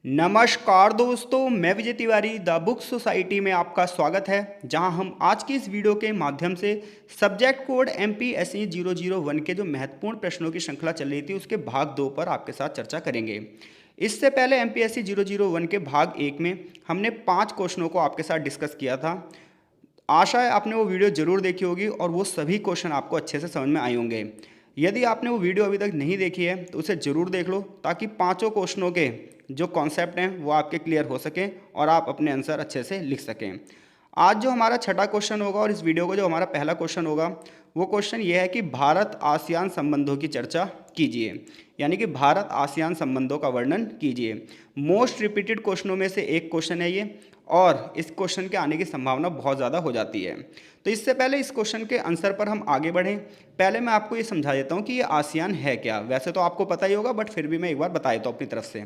नमस्कार दोस्तों, मैं Vijay Tiwari the book society में आपका स्वागत है। जहां हम आज की इस वीडियो के माध्यम से सब्जेक्ट कोड MPSE 001 के जो महत्वपूर्ण प्रश्नों की श्रृंखला चल रही थी उसके भाग 2 पर आपके साथ चर्चा करेंगे। इससे पहले MPSE 001 के भाग 1 में हमने 5 क्वेश्चनों को आपके साथ डिस्कस किया था। आशा है आपने वो वीडियो जरूर देखी होगी और वो सभी क्वेश्चन आपको अच्छे से समझ में आए होंगे। यदि आपने वो वीडियो अभी तक नहीं देखी है तो उसे ज़रूर देख लो, ताकि पांचों क्वेश्चनों के जो कॉन्सेप्ट हैं वो आपके क्लियर हो सकें और आप अपने आंसर अच्छे से लिख सकें। आज जो हमारा छठा क्वेश्चन होगा और इस वीडियो का जो हमारा पहला क्वेश्चन होगा वो क्वेश्चन ये है कि भारत आसियान संबंधों की चर्चा कीजिए, यानी कि भारत आसियान संबंधों का वर्णन कीजिए। मोस्ट रिपीटेड क्वेश्चनों में से एक क्वेश्चन है ये, और इस क्वेश्चन के आने की संभावना बहुत ज़्यादा हो जाती है। तो इससे पहले इस क्वेश्चन के आंसर पर हम आगे बढ़ें, पहले मैं आपको ये समझा देता हूँ कि ये आसियान है क्या। वैसे तो आपको पता ही होगा, बट फिर भी मैं एक बार बता देता हूँ अपनी तरफ से।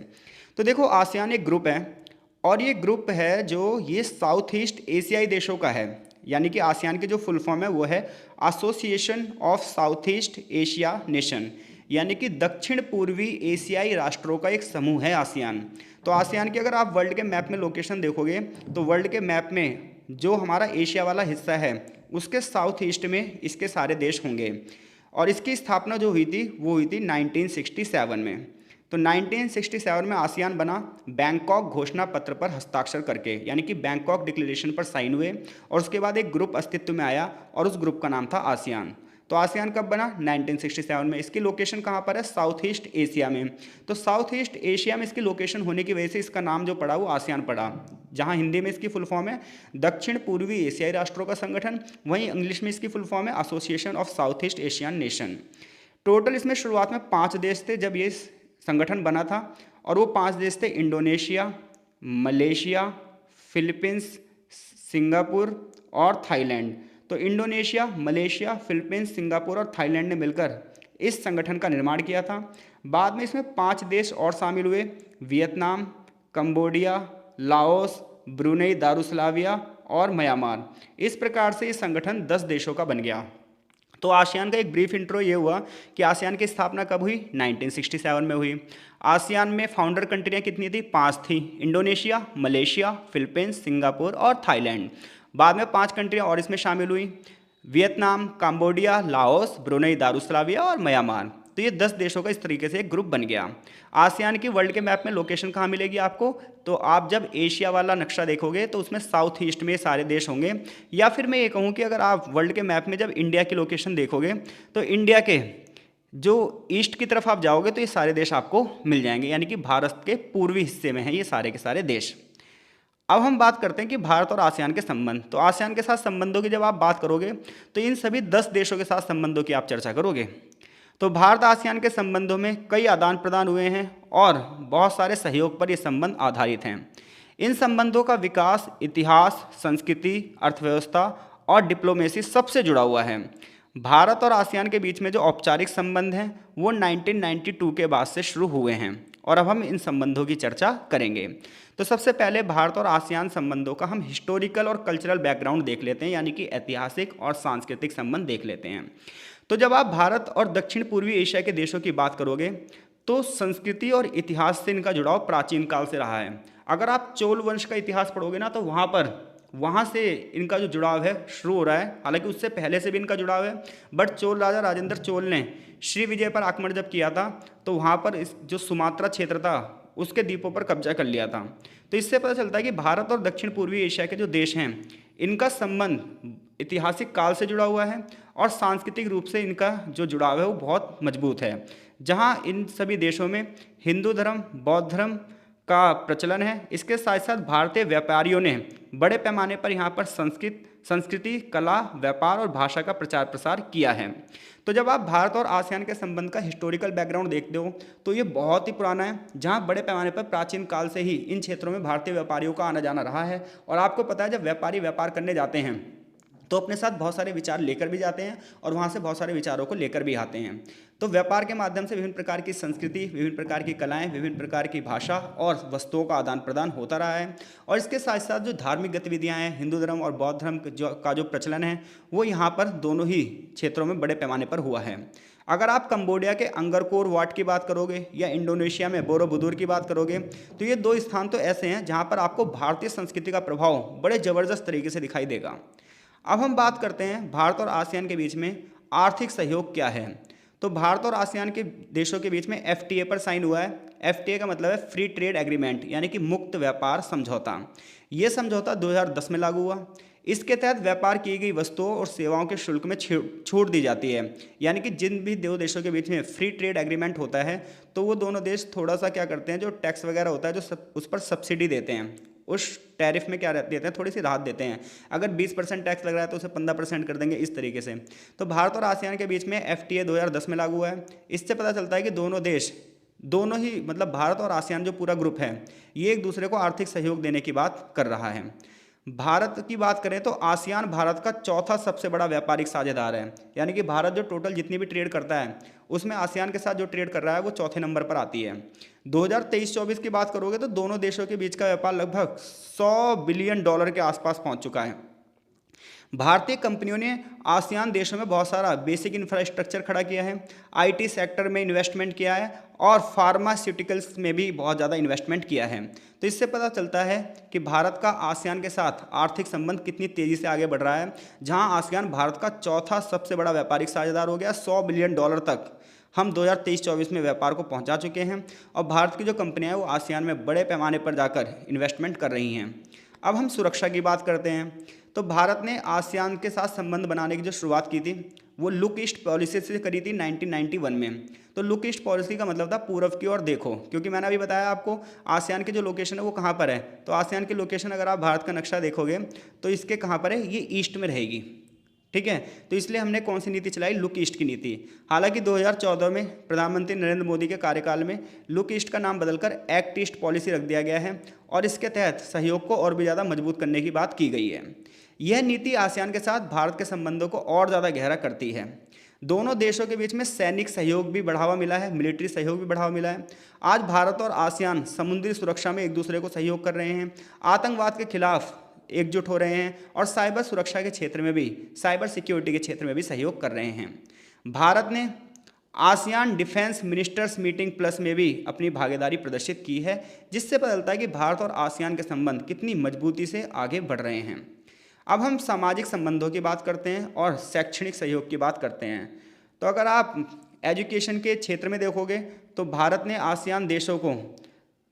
तो देखो, आसियान एक ग्रुप है, और ये ग्रुप है जो ये साउथ ईस्ट एशियाई देशों का है। यानी कि आसियान की जो फुल फॉर्म है वो है association of south east Asia nation, यानी कि दक्षिण पूर्वी एशियाई राष्ट्रों का एक समूह है आसियान। तो आसियान की अगर आप वर्ल्ड के मैप में लोकेशन देखोगे तो वर्ल्ड के मैप में जो हमारा एशिया वाला हिस्सा है उसके साउथ ईस्ट में इसके सारे देश होंगे। और इसकी स्थापना जो हुई थी वो हुई थी 1967 में। तो 1967 में आसियान बना बैंकॉक घोषणा पत्र पर हस्ताक्षर करके, यानी कि बैंकॉक डिक्लेरेशन पर साइन हुए, और उसके बाद एक ग्रुप अस्तित्व में आया और उस ग्रुप का नाम था आसियान। तो आसियान कब बना? 1967 में। इसकी लोकेशन कहाँ पर है? साउथ ईस्ट एशिया में। तो साउथ ईस्ट एशिया में इसकी लोकेशन होने की वजह से इसका नाम जो पड़ा वो आसियान पड़ा, जहाँ हिंदी में इसकी फुल फॉर्म है दक्षिण पूर्वी एशियाई राष्ट्रों का संगठन, वहीं इंग्लिश में इसकी फुल फॉर्म है association of south east Asian nation. Total इसमें शुरुआत में 5 देश थे जब ये संगठन बना था, और वो 5 देश थे इंडोनेशिया, मलेशिया, फिलीपींस, सिंगापुर और थाईलैंड। तो इंडोनेशिया, मलेशिया, फिलीपींस, सिंगापुर और थाईलैंड ने मिलकर इस संगठन का निर्माण किया था। बाद में इसमें 5 देश और शामिल हुए, वियतनाम, कंबोडिया, लाओस, ब्रुनेई दारुसलाविया और म्यांमार। इस प्रकार से ये संगठन 10 देशों का बन गया। तो आसियान का एक ब्रीफ इंट्रो ये हुआ कि आसियान की स्थापना कब हुई? 1967 में हुई। आसियान में फाउंडर कंट्रियाँ कितनी थी? 5 थी, इंडोनेशिया, मलेशिया, फिलीपींस, सिंगापुर और थाईलैंड। बाद में 5 कंट्रियाँ और इसमें शामिल हुई, वियतनाम, कंबोडिया, लाओस, ब्रुनेई दारुसलाविया और म्यांमार। तो ये 10 देशों का इस तरीके से एक ग्रुप बन गया। आसियान की वर्ल्ड के मैप में लोकेशन कहाँ मिलेगी आपको? तो आप जब एशिया वाला नक्शा देखोगे तो उसमें साउथ ईस्ट में सारे देश होंगे, या फिर मैं ये कहूँ कि अगर आप वर्ल्ड के मैप में जब इंडिया की लोकेशन देखोगे तो इंडिया के जो ईस्ट की तरफ आप जाओगे तो ये सारे देश आपको मिल जाएंगे, यानी कि भारत के पूर्वी हिस्से में हैं ये सारे के सारे देश। अब हम बात करते हैं कि भारत और आसियान के संबंध। तो आसियान के साथ संबंधों की जब आप बात करोगे तो इन सभी 10 देशों के साथ संबंधों की आप चर्चा करोगे। तो भारत आसियान के संबंधों में कई आदान प्रदान हुए हैं और बहुत सारे सहयोग पर ये संबंध आधारित हैं। इन संबंधों का विकास इतिहास, संस्कृति, अर्थव्यवस्था और डिप्लोमेसी सबसे जुड़ा हुआ है। भारत और आसियान के बीच में जो औपचारिक संबंध हैं वो 1992 के बाद से शुरू हुए हैं, और अब हम इन संबंधों की चर्चा करेंगे। तो सबसे पहले भारत और आसियान संबंधों का हम हिस्टोरिकल और कल्चरल बैकग्राउंड देख लेते हैं, यानी कि ऐतिहासिक और सांस्कृतिक संबंध देख लेते हैं। तो जब आप भारत और दक्षिण पूर्वी एशिया के देशों की बात करोगे तो संस्कृति और इतिहास से इनका जुड़ाव प्राचीन काल से रहा है। अगर आप चोल वंश का इतिहास पढ़ोगे ना तो वहाँ से इनका जो जुड़ाव है शुरू हो रहा है। हालांकि उससे पहले से भी इनका जुड़ाव है, बट चोल राजा राजेंद्र चोल ने श्री विजय पर आक्रमण जब किया था तो वहाँ पर इस जो सुमात्रा क्षेत्र था उसके द्वीपों पर कब्जा कर लिया था। तो इससे पता चलता है कि भारत और दक्षिण पूर्वी एशिया के जो देश हैं इनका संबंध ऐतिहासिक काल से जुड़ा हुआ है, और सांस्कृतिक रूप से इनका जो जुड़ाव है वो बहुत मजबूत है। जहाँ इन सभी देशों में हिंदू धर्म, बौद्ध धर्म का प्रचलन है। इसके साथ साथ भारतीय व्यापारियों ने बड़े पैमाने पर यहाँ पर संस्कृति, कला, व्यापार और भाषा का प्रचार प्रसार किया है। तो जब आप भारत और आसियान के संबंध का हिस्टोरिकल बैकग्राउंड देखते हो तो ये बहुत ही पुराना है, जहाँ बड़े पैमाने पर प्राचीन काल से ही इन क्षेत्रों में भारतीय व्यापारियों का आना जाना रहा है। और आपको पता है जब व्यापारी व्यापार करने जाते हैं तो अपने साथ बहुत सारे विचार लेकर भी जाते हैं और वहाँ से बहुत सारे विचारों को लेकर भी आते हैं। तो व्यापार के माध्यम से विभिन्न प्रकार की संस्कृति, विभिन्न प्रकार की कलाएं, विभिन्न प्रकार की भाषा और वस्तुओं का आदान प्रदान होता रहा है। और इसके साथ साथ जो धार्मिक गतिविधियां हैं, हिंदू धर्म और बौद्ध धर्म का जो प्रचलन है वो यहाँ पर दोनों ही क्षेत्रों में बड़े पैमाने पर हुआ है। अगर आप कंबोडिया के अंगरकोर वाट की बात करोगे या इंडोनेशिया में बोरोबुदुर की बात करोगे तो ये दो स्थान तो ऐसे हैं जहाँ पर आपको भारतीय संस्कृति का प्रभाव बड़े ज़बरदस्त तरीके से दिखाई देगा। अब हम बात करते हैं भारत और आसियान के बीच में आर्थिक सहयोग क्या है। तो भारत और आसियान के देशों के बीच में एफटीए पर साइन हुआ है। एफटीए का मतलब है फ्री ट्रेड एग्रीमेंट, यानी कि मुक्त व्यापार समझौता। ये समझौता 2010 में लागू हुआ। इसके तहत व्यापार की गई वस्तुओं और सेवाओं के शुल्क में छूट दी जाती है, यानी कि जिन भी दो देशों के बीच में फ्री ट्रेड एग्रीमेंट होता है तो वो दोनों देश थोड़ा सा क्या करते हैं, जो टैक्स वगैरह होता है जो उस पर सब्सिडी देते हैं, उस टैरिफ में क्या देते हैं, थोड़ी सी राहत देते हैं। अगर 20% टैक्स लग रहा है तो उसे 15% कर देंगे, इस तरीके से। तो भारत और आसियान के बीच में एफटीए 2010 में लागू हुआ है। इससे पता चलता है कि दोनों ही मतलब भारत और आसियान जो पूरा ग्रुप है ये एक दूसरे को आर्थिक सहयोग देने की बात कर रहा है। भारत की बात करें तो आसियान भारत का चौथा सबसे बड़ा व्यापारिक साझेदार है, यानी कि भारत जो टोटल जितनी भी ट्रेड करता है उसमें आसियान के साथ जो ट्रेड कर रहा है वो चौथे नंबर पर आती है। 2023-24 की बात करोगे तो दोनों देशों के बीच का व्यापार लगभग $100 बिलियन के आसपास पहुंच चुका है। भारतीय कंपनियों ने आसियान देशों में बहुत सारा बेसिक इंफ्रास्ट्रक्चर खड़ा किया है, आईटी सेक्टर में इन्वेस्टमेंट किया है और फार्मास्यूटिकल्स में भी बहुत ज़्यादा इन्वेस्टमेंट किया है। तो इससे पता चलता है कि भारत का आसियान के साथ आर्थिक संबंध कितनी तेज़ी से आगे बढ़ रहा है, जहां आसियान भारत का चौथा सबसे बड़ा व्यापारिक साझेदार हो गया। $100 बिलियन तक हम 2023-24 में व्यापार को पहुंचा चुके हैं और भारत की जो कंपनियां हैं वो आसियान में बड़े पैमाने पर जाकर इन्वेस्टमेंट कर रही हैं। अब हम सुरक्षा की बात करते हैं। तो भारत ने आसियान के साथ संबंध बनाने की जो शुरुआत की थी वो लुक ईस्ट पॉलिसी से करी थी 1991 में। तो लुक ईस्ट पॉलिसी का मतलब था पूरब की ओर देखो, क्योंकि मैंने अभी बताया आपको आसियान की जो लोकेशन है वो कहाँ पर है। तो आसियान की लोकेशन अगर आप भारत का नक्शा देखोगे तो इसके कहाँ पर है, ये ईस्ट में रहेगी, ठीक है। तो इसलिए हमने कौन सी नीति चलाई, लुक ईस्ट की नीति। हालांकि 2014 में प्रधानमंत्री नरेंद्र मोदी के कार्यकाल में लुक ईस्ट का नाम बदलकर एक्ट ईस्ट पॉलिसी रख दिया गया है और इसके तहत सहयोग को और भी ज़्यादा मजबूत करने की बात की गई है। यह नीति आसियान के साथ भारत के संबंधों को और ज़्यादा गहरा करती है। दोनों देशों के बीच में सैनिक सहयोग भी बढ़ावा मिला है, मिलिट्री सहयोग भी बढ़ावा मिला है। आज भारत और आसियान समुद्री सुरक्षा में एक दूसरे को सहयोग कर रहे हैं, आतंकवाद के खिलाफ एकजुट हो रहे हैं और साइबर सुरक्षा के क्षेत्र में भी, साइबर सिक्योरिटी के क्षेत्र में भी सहयोग कर रहे हैं। भारत ने ASEAN defence ministers meeting plus में भी अपनी भागीदारी प्रदर्शित की है, जिससे पता चलता है कि भारत और आसियान के संबंध कितनी मजबूती से आगे बढ़ रहे हैं। अब हम सामाजिक संबंधों की बात करते हैं और शैक्षणिक सहयोग की बात करते हैं। तो अगर आप एजुकेशन के क्षेत्र में देखोगे तो भारत ने आसियान देशों को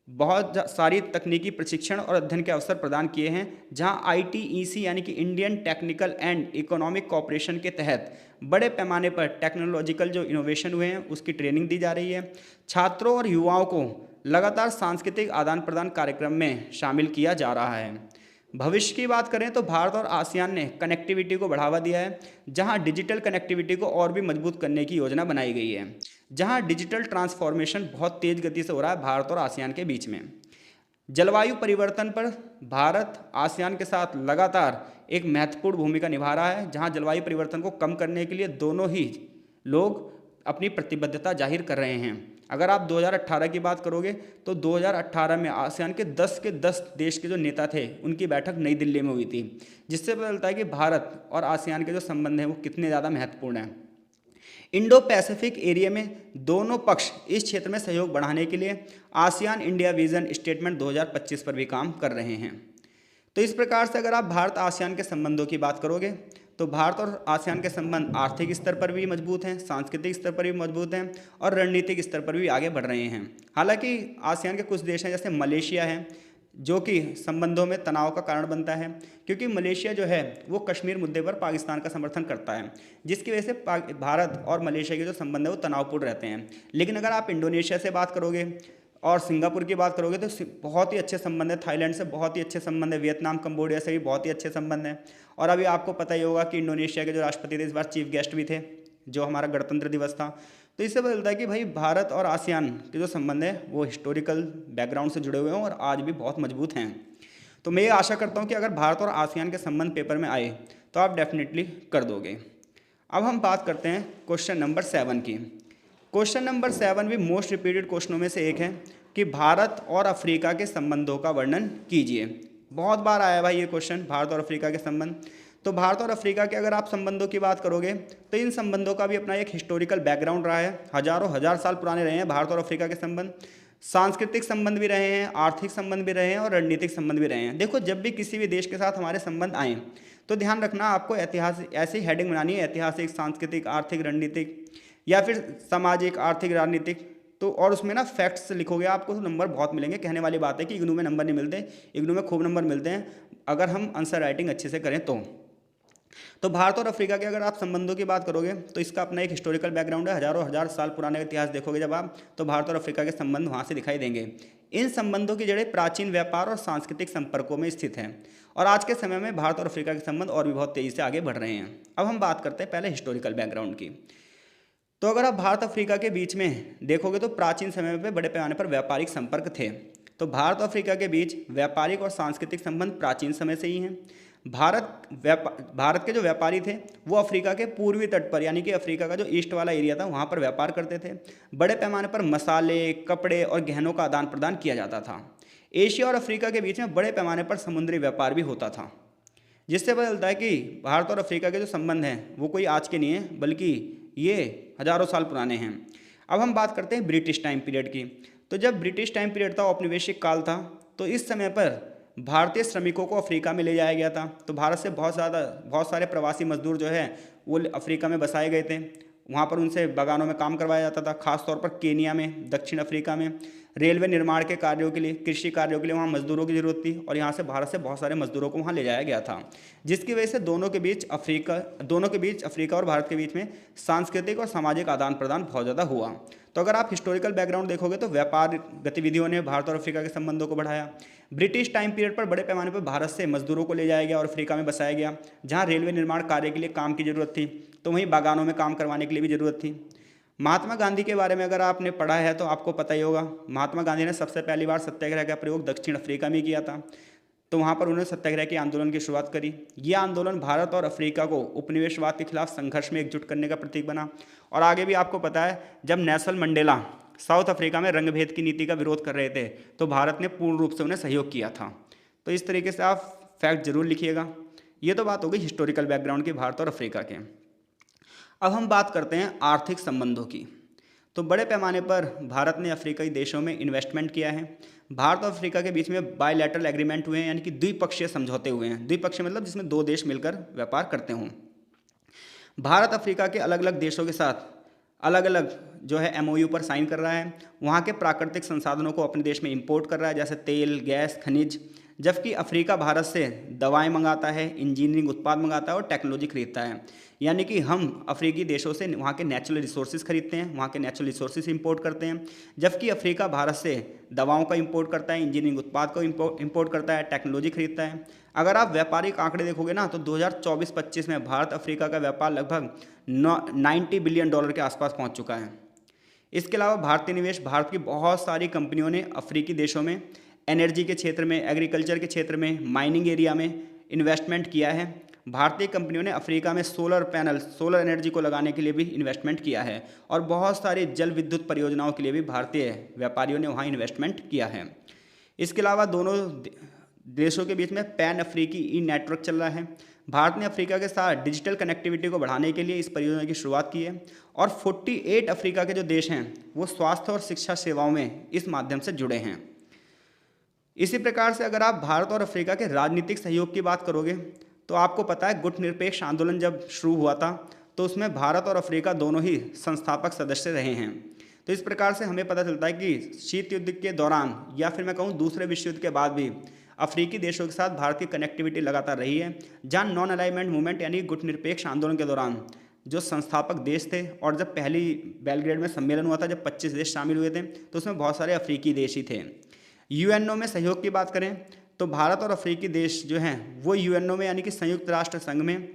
बहुत सारी तकनीकी प्रशिक्षण और अध्ययन के अवसर प्रदान किए हैं, जहां ITEC यानी कि Indian technical and economic cooperation के तहत बड़े पैमाने पर टेक्नोलॉजिकल जो इनोवेशन हुए हैं उसकी ट्रेनिंग दी जा रही है। छात्रों और युवाओं को लगातार सांस्कृतिक आदान प्रदान कार्यक्रम में शामिल किया जा रहा है। भविष्य की बात करें तो भारत और आसियान ने कनेक्टिविटी को बढ़ावा दिया है, जहां डिजिटल कनेक्टिविटी को और भी मजबूत करने की योजना बनाई गई है, जहां डिजिटल ट्रांसफॉर्मेशन बहुत तेज़ गति से हो रहा है भारत और आसियान के बीच में। जलवायु परिवर्तन पर भारत आसियान के साथ लगातार एक महत्वपूर्ण भूमिका निभा रहा है, जहां जलवायु परिवर्तन को कम करने के लिए दोनों ही लोग अपनी प्रतिबद्धता जाहिर कर रहे हैं। अगर आप 2018 की बात करोगे तो 2018 में आसियान के 10 देश के जो नेता थे उनकी बैठक नई दिल्ली में हुई थी, जिससे पता चलता है कि भारत और आसियान के जो संबंध हैं वो कितने ज़्यादा महत्वपूर्ण हैं। इंडो पैसिफिक एरिया में दोनों पक्ष इस क्षेत्र में सहयोग बढ़ाने के लिए आसियान इंडिया विजन स्टेटमेंट 2025 पर भी काम कर रहे हैं। तो इस प्रकार से अगर आप भारत आसियान के संबंधों की बात करोगे तो भारत और आसियान के संबंध आर्थिक स्तर पर भी मजबूत हैं, सांस्कृतिक स्तर पर भी मजबूत हैं और रणनीतिक स्तर पर भी आगे बढ़ रहे हैं। हालांकि आसियान के कुछ देश हैं जैसे मलेशिया है, जो कि संबंधों में तनाव का कारण बनता है, क्योंकि मलेशिया जो है वो कश्मीर मुद्दे पर पाकिस्तान का समर्थन करता है, जिसकी वजह से भारत और मलेशिया के जो संबंध है वो तनावपूर्ण रहते हैं। लेकिन अगर आप इंडोनेशिया से बात करोगे और सिंगापुर की बात करोगे तो बहुत ही अच्छे संबंध है, थाईलैंड से बहुत ही अच्छे संबंध है, वियतनाम कंबोडिया से भी बहुत ही अच्छे संबंध हैं। और अभी आपको पता ही होगा कि इंडोनेशिया के जो राष्ट्रपति थे इस बार चीफ गेस्ट भी थे, जो हमारा गणतंत्र दिवस था। तो इससे पता चलता है कि भाई भारत और आसियान के जो संबंध है वो हिस्टोरिकल बैकग्राउंड से जुड़े हुए हैं और आज भी बहुत मजबूत हैं। तो मैं ये आशा करता हूँ कि अगर भारत और आसियान के संबंध पेपर में आए तो आप डेफिनेटली कर दोगे। अब हम बात करते हैं क्वेश्चन नंबर 7 की। क्वेश्चन नंबर 7 भी मोस्ट रिपीटेड क्वेश्चनों में से एक है कि भारत और अफ्रीका के संबंधों का वर्णन कीजिए। बहुत बार आया भाई ये क्वेश्चन, भारत और अफ्रीका के संबंध। तो भारत और अफ्रीका के अगर आप संबंधों की बात करोगे तो इन संबंधों का भी अपना एक हिस्टोरिकल बैकग्राउंड रहा है, हजारों हजार साल पुराने रहे हैं भारत और अफ्रीका के संबंध। सांस्कृतिक संबंध भी रहे हैं, आर्थिक संबंध भी रहे हैं और रणनीतिक संबंध भी रहे हैं। देखो, जब भी किसी भी देश के साथ हमारे संबंध आए तो ध्यान रखना आपको ऐतिहासिक ऐसी हेडिंग बनानी है, ऐतिहासिक, सांस्कृतिक, आर्थिक, रणनीतिक या फिर सामाजिक, आर्थिक, राजनीतिक। तो और उसमें ना फैक्ट्स लिखोगे आपको तो नंबर बहुत मिलेंगे। कहने वाली बात है कि इग्नू में नंबर नहीं मिलते, इग्नू में खूब नंबर मिलते हैं अगर हम आंसर राइटिंग अच्छे से करें तो भारत और अफ्रीका के अगर आप संबंधों की बात करोगे तो इसका अपना एक हिस्टोरिकल बैकग्राउंड है। हजारों हजार साल पुराने इतिहास देखोगे जब आप, तो भारत और अफ्रीका के संबंध वहाँ से दिखाई देंगे। इन संबंधों की जड़ें प्राचीन व्यापार और सांस्कृतिक संपर्कों में स्थित हैं और आज के समय में भारत और अफ्रीका के संबंध और भी बहुत तेज़ी से आगे बढ़ रहे हैं। अब हम बात करते हैं पहले हिस्टोरिकल बैकग्राउंड की। तो अगर आप भारत अफ्रीका के बीच में देखोगे तो प्राचीन समय में बड़े पैमाने पर व्यापारिक संपर्क थे। तो भारत और अफ्रीका के बीच व्यापारिक और सांस्कृतिक संबंध प्राचीन समय से ही हैं। भारत के जो व्यापारी थे वो अफ्रीका के पूर्वी तट पर, यानी कि अफ्रीका का जो ईस्ट वाला एरिया था वहाँ पर व्यापार करते थे। बड़े पैमाने पर मसाले, कपड़े और गहनों का आदान प्रदान किया जाता था। एशिया और अफ्रीका के बीच में बड़े पैमाने पर समुद्री व्यापार भी होता था, जिससे पता चलता है कि भारत और अफ्रीका के जो संबंध हैं वो कोई आज के नहीं है, बल्कि ये हजारों साल पुराने हैं। अब हम बात करते हैं ब्रिटिश टाइम पीरियड की। तो जब ब्रिटिश टाइम पीरियड था, औपनिवेशिक काल था, तो इस समय पर भारतीय श्रमिकों को अफ्रीका में ले जाया गया था। तो भारत से बहुत सारे प्रवासी मजदूर जो है वो अफ्रीका में बसाए गए थे। वहाँ पर उनसे बागानों में काम करवाया जाता था, खासतौर पर केनिया में, दक्षिण अफ्रीका में रेलवे निर्माण के कार्यों के लिए, कृषि कार्यों के लिए वहाँ मजदूरों की जरूरत थी और यहाँ से भारत से बहुत सारे मजदूरों को वहाँ ले जाया गया था, जिसकी वजह से दोनों के बीच अफ्रीका और भारत के बीच में सांस्कृतिक और सामाजिक आदान प्रदान बहुत ज़्यादा हुआ। तो अगर आप हिस्टोरिकल बैकग्राउंड देखोगे तो व्यापार गतिविधियों ने भारत और अफ्रीका के संबंधों को बढ़ाया। ब्रिटिश टाइम पीरियड पर बड़े पैमाने पर भारत से मजदूरों को ले जाया गया और अफ्रीका में बसाया गया, जहाँ रेलवे निर्माण कार्य के लिए काम की जरूरत थी, तो वहीं बागानों में काम करवाने के लिए भी जरूरत थी। महात्मा गांधी के बारे में अगर आपने पढ़ा है तो आपको पता ही होगा, महात्मा गांधी ने सबसे पहली बार सत्याग्रह का प्रयोग दक्षिण अफ्रीका में किया था। तो वहाँ पर उन्होंने सत्याग्रह के आंदोलन की शुरुआत करी। यह आंदोलन भारत और अफ्रीका को उपनिवेशवाद के खिलाफ संघर्ष में एकजुट करने का प्रतीक बना। और आगे भी आपको पता है, जब नेल्सन मंडेला साउथ अफ्रीका में रंगभेद की नीति का विरोध कर रहे थे तो भारत ने पूर्ण रूप से उन्हें सहयोग किया था। तो इस तरीके से आप फैक्ट जरूर लिखिएगा। ये तो बात हो गई हिस्टोरिकल बैकग्राउंड की भारत और अफ्रीका के। अब हम बात करते हैं आर्थिक संबंधों की। तो बड़े पैमाने पर भारत ने अफ्रीकी देशों में इन्वेस्टमेंट किया है। भारत और अफ्रीका के बीच में बायलैटरल एग्रीमेंट हुए हैं, यानी कि द्विपक्षीय समझौते हुए हैं। द्विपक्षीय मतलब जिसमें दो देश मिलकर व्यापार करते हों। भारत अफ्रीका के अलग अलग देशों के साथ अलग अलग जो है MOU पर साइन कर रहा है। वहाँ के प्राकृतिक संसाधनों को अपने देश में इंपोर्ट कर रहा है, जैसे तेल, गैस, खनिज, जबकि अफ्रीका भारत से दवाएं मंगाता है, इंजीनियरिंग उत्पाद मंगाता है और टेक्नोलॉजी खरीदता है। यानी कि हम अफ्रीकी देशों से वहाँ के नेचुरल रिसोर्सेज खरीदते हैं, वहाँ के नेचुरल रिसोर्सेज इंपोर्ट करते हैं, जबकि अफ्रीका भारत से दवाओं का इंपोर्ट करता है, इंजीनियरिंग उत्पाद को इंपोर्ट करता है, टेक्नोलॉजी खरीदता है। अगर आप व्यापारिक आंकड़े देखोगे ना तो 2024-25 में भारत अफ्रीका का व्यापार लगभग 90 बिलियन डॉलर के आसपास पहुँच चुका है। इसके अलावा भारतीय निवेश, भारत की बहुत सारी कंपनियों ने अफ्रीकी देशों में एनर्जी के क्षेत्र में, एग्रीकल्चर के क्षेत्र में, माइनिंग एरिया में इन्वेस्टमेंट किया है। भारतीय कंपनियों ने अफ्रीका में सोलर पैनल, सोलर एनर्जी को लगाने के लिए भी इन्वेस्टमेंट किया है और बहुत सारी जल विद्युत परियोजनाओं के लिए भी भारतीय व्यापारियों ने वहाँ इन्वेस्टमेंट किया है। इसके अलावा दोनों देशों के बीच में पैन अफ्रीकी ई नेटवर्क चल रहा है। भारत ने अफ्रीका के साथ डिजिटल कनेक्टिविटी को बढ़ाने के लिए इस परियोजना की शुरुआत की है और 48 अफ्रीका के जो देश हैं वो स्वास्थ्य और शिक्षा सेवाओं में इस माध्यम से जुड़े हैं। इसी प्रकार से अगर आप भारत और अफ्रीका के राजनीतिक सहयोग की बात करोगे तो आपको पता है गुटनिरपेक्ष आंदोलन जब शुरू हुआ था तो उसमें भारत और अफ्रीका दोनों ही संस्थापक सदस्य रहे हैं। तो इस प्रकार से हमें पता चलता है कि शीत युद्ध के दौरान या फिर मैं कहूँ दूसरे विश्व युद्ध के बाद भी अफ्रीकी देशों के साथ भारत की कनेक्टिविटी लगातार रही है। जहाँ नॉन अलाइनमेंट मूवमेंट यानी गुटनिरपेक्ष आंदोलन के दौरान जो संस्थापक देश थे और जब पहली बेलग्रेड में सम्मेलन हुआ था, जब 25 देश शामिल हुए थे, तो उसमें बहुत सारे अफ्रीकी देश ही थे। UNO में सहयोग की बात करें तो भारत और अफ्रीकी देश जो हैं वो UNO में यानी कि संयुक्त राष्ट्र संघ में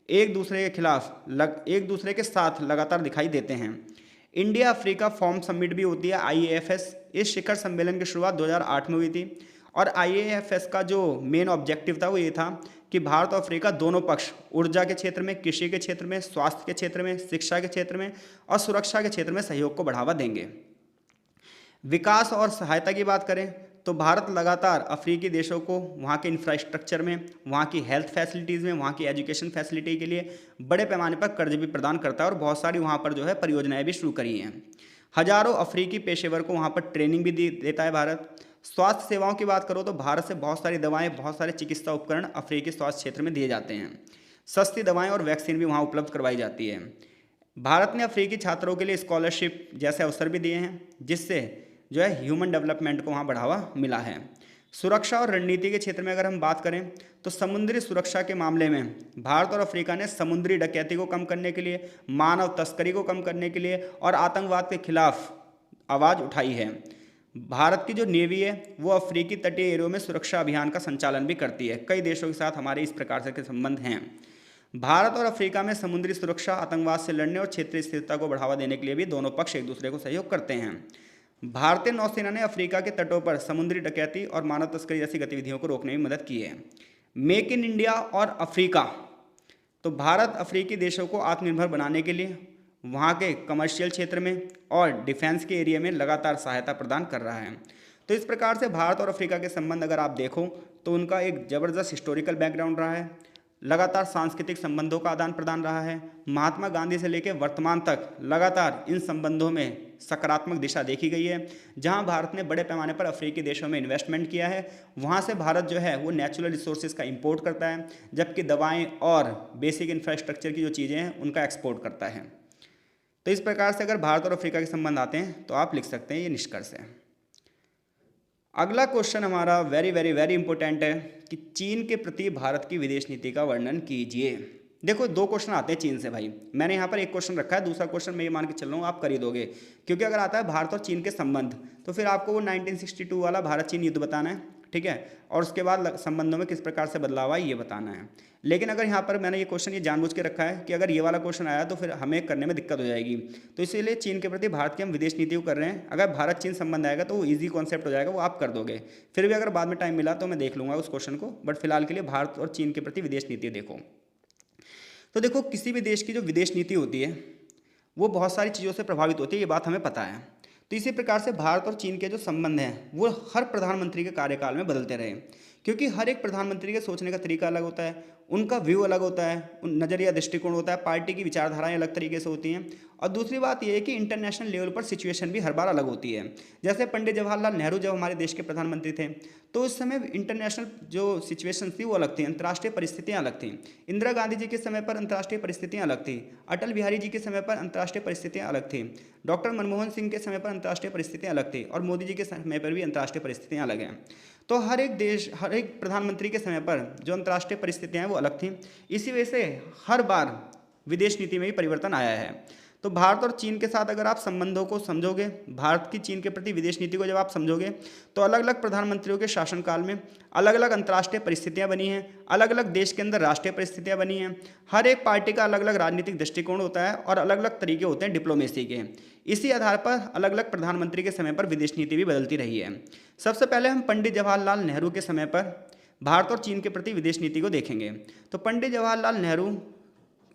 एक दूसरे के साथ लगातार दिखाई देते हैं। इंडिया अफ्रीका फॉर्म समिट भी होती है, IAFS। इस शिखर सम्मेलन की शुरुआत 2008 में हुई थी और IAFS का जो मेन ऑब्जेक्टिव था वो ये था कि भारत और अफ्रीका दोनों पक्ष ऊर्जा के क्षेत्र में, कृषि के क्षेत्र में, स्वास्थ्य के क्षेत्र में, शिक्षा के क्षेत्र में और सुरक्षा के क्षेत्र में सहयोग को बढ़ावा देंगे। विकास और सहायता की बात करें तो भारत लगातार अफ्रीकी देशों को वहाँ के इंफ्रास्ट्रक्चर में, वहाँ की हेल्थ फैसिलिटीज़ में, वहाँ की एजुकेशन फैसिलिटी के लिए बड़े पैमाने पर कर्ज भी प्रदान करता है और बहुत सारी वहाँ पर जो है परियोजनाएं भी शुरू करी हैं। हजारों अफ्रीकी पेशेवर को वहाँ पर ट्रेनिंग भी देता है भारत। स्वास्थ्य सेवाओं की बात करो तो भारत से बहुत सारी दवाएं, बहुत सारे चिकित्सा उपकरण अफ्रीकी स्वास्थ्य क्षेत्र में दिए जाते हैं। सस्ती दवाएं और वैक्सीन भी वहाँ उपलब्ध करवाई जाती है। भारत ने अफ्रीकी छात्रों के लिए स्कॉलरशिप जैसे अवसर भी दिए हैं, जिससे जो है ह्यूमन डेवलपमेंट को वहाँ बढ़ावा मिला है। सुरक्षा और रणनीति के क्षेत्र में अगर हम बात करें तो समुद्री सुरक्षा के मामले में भारत और अफ्रीका ने समुद्री डकैती को कम करने के लिए, मानव तस्करी को कम करने के लिए और आतंकवाद के खिलाफ आवाज़ उठाई है। भारत की जो नेवी है वो अफ्रीकी तटीय एरियो में सुरक्षा अभियान का संचालन भी करती है। कई देशों के साथ हमारे इस प्रकार से के संबंध हैं। भारत और अफ्रीका में समुद्री सुरक्षा, आतंकवाद से लड़ने और क्षेत्रीय स्थिरता को बढ़ावा देने के लिए भी दोनों पक्ष एक दूसरे को सहयोग करते हैं। भारतीय नौसेना ने अफ्रीका के तटों पर समुद्री डकैती और मानव तस्करी जैसी गतिविधियों को रोकने में मदद की है। मेक इन इंडिया और अफ्रीका, तो भारत अफ्रीकी देशों को आत्मनिर्भर बनाने के लिए वहाँ के कमर्शियल क्षेत्र में और डिफेंस के एरिया में लगातार सहायता प्रदान कर रहा है। तो इस प्रकार से भारत और अफ्रीका के संबंध अगर आप देखो तो उनका एक ज़बरदस्त हिस्टोरिकल बैकग्राउंड रहा है, लगातार सांस्कृतिक संबंधों का आदान प्रदान रहा है। महात्मा गांधी से लेकर वर्तमान तक लगातार इन संबंधों में सकारात्मक दिशा देखी गई है। जहां भारत ने बड़े पैमाने पर अफ्रीकी देशों में इन्वेस्टमेंट किया है, वहां से भारत जो है वो नेचुरल रिसोर्सेज का इंपोर्ट करता है, जबकि दवाएं और बेसिक इंफ्रास्ट्रक्चर की जो चीज़ें हैं उनका एक्सपोर्ट करता है। तो इस प्रकार से अगर भारत और अफ्रीका के संबंध आते हैं तो आप लिख सकते हैं ये निष्कर्ष है। अगला क्वेश्चन हमारा वेरी वेरी वेरी इंपॉर्टेंट है कि चीन के प्रति भारत की विदेश नीति का वर्णन कीजिए। देखो 2 क्वेश्चन आते हैं चीन से भाई। मैंने यहाँ पर एक क्वेश्चन रखा है, दूसरा क्वेश्चन मैं ये मान के चल रहा हूँ आप कर ही दोगे, क्योंकि अगर आता है भारत और चीन के संबंध तो फिर आपको वो 1962 वाला भारत चीन युद्ध बताना है, ठीक है, और उसके बाद संबंधों में किस प्रकार से बदलाव आया ये बताना है। लेकिन अगर यहाँ पर मैंने ये क्वेश्चन ये जानबूझ के रखा है कि अगर ये वाला क्वेश्चन आया तो फिर हमें करने में दिक्कत हो जाएगी, तो इसीलिए चीन के प्रति भारत की हम विदेश नीति को कर रहे हैं। अगर भारत चीन संबंध आएगा तो वो ईजी कॉन्सेप्ट हो जाएगा, वो आप कर दोगे। फिर भी अगर बाद में टाइम मिला तो मैं देख लूँगा उस क्वेश्चन को, बट फिलहाल के लिए भारत और चीन के प्रति विदेश नीति देखो। तो देखो किसी भी देश की जो विदेश नीति होती है वो बहुत सारी चीज़ों से प्रभावित होती है, ये बात हमें पता है। तो इसी प्रकार से भारत और चीन के जो संबंध हैं वो हर प्रधानमंत्री के कार्यकाल में बदलते रहे, क्योंकि हर एक प्रधानमंत्री के सोचने का तरीका अलग होता है, उनका व्यू अलग होता है, नज़रिया दृष्टिकोण होता है, पार्टी की विचारधाराएं अलग तरीके से होती हैं। और दूसरी बात यह है कि इंटरनेशनल लेवल पर सिचुएशन भी हर बार अलग होती है। जैसे पंडित जवाहरलाल नेहरू जब हमारे देश के प्रधानमंत्री थे तो उस समय इंटरनेशनल जो सिचुएशन थी वो अलग थी, अंतर्राष्ट्रीय परिस्थितियाँ अलग थीं। इंदिरा गांधी जी के समय पर अंतर्राष्ट्रीय परिस्थितियाँ अलग थी, अटल बिहारी जी के समय पर अंतर्राष्ट्रीय परिस्थितियाँ अलग थी, डॉक्टर मनमोहन सिंह के समय पर अंतर्राष्ट्रीय परिस्थितियाँ अलग थी, और मोदी जी के समय पर भी अंतर्राष्ट्रीय परिस्थितियाँ अलग हैं। तो हर एक देश, हर एक प्रधानमंत्री के समय पर जो अंतर्राष्ट्रीय परिस्थितियाँ हैं वो अलग थीं। इसी वजह से हर बार विदेश नीति में भी परिवर्तन आया है। तो भारत और चीन के साथ अगर आप संबंधों को समझोगे, भारत की चीन के प्रति विदेश नीति को जब आप समझोगे तो अलग अलग प्रधानमंत्रियों के शासनकाल में अलग अलग अंतर्राष्ट्रीय परिस्थितियां बनी हैं, अलग अलग देश के अंदर राष्ट्रीय परिस्थितियां बनी हैं। हर एक पार्टी का अलग अलग राजनीतिक दृष्टिकोण होता है और अलग अलग तरीके होते हैं डिप्लोमेसी के। इसी आधार पर अलग अलग प्रधानमंत्री के समय पर विदेश नीति भी बदलती रही है। सबसे पहले हम पंडित जवाहरलाल नेहरू के समय पर भारत और चीन के प्रति विदेश नीति को देखेंगे। तो पंडित जवाहरलाल नेहरू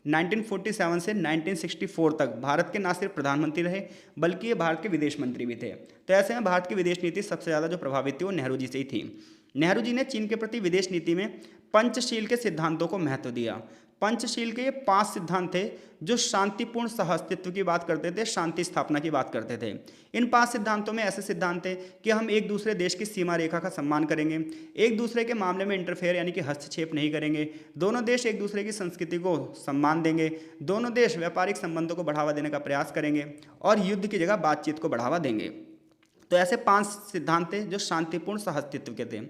1947 से 1964 तक भारत के न सिर्फ प्रधानमंत्री रहे बल्कि ये भारत के विदेश मंत्री भी थे। तो ऐसे में भारत की विदेश नीति सबसे ज़्यादा जो प्रभावित थी वो नेहरू जी से ही थी। नेहरू जी ने चीन के प्रति विदेश नीति में पंचशील के सिद्धांतों को महत्व दिया। पंचशील के ये 5 सिद्धांत थे जो शांतिपूर्ण सहअस्तित्व की बात करते थे, शांति स्थापना की बात करते थे। इन 5 सिद्धांतों में ऐसे सिद्धांत थे कि हम एक दूसरे देश की सीमा रेखा का सम्मान करेंगे, एक दूसरे के मामले में इंटरफेयर यानी कि हस्तक्षेप नहीं करेंगे, दोनों देश एक दूसरे की संस्कृति को सम्मान देंगे, दोनों देश व्यापारिक संबंधों को बढ़ावा देने का प्रयास करेंगे और युद्ध की जगह बातचीत को बढ़ावा देंगे। तो ऐसे 5 सिद्धांत थे जो शांतिपूर्ण सहअस्तित्व के थे।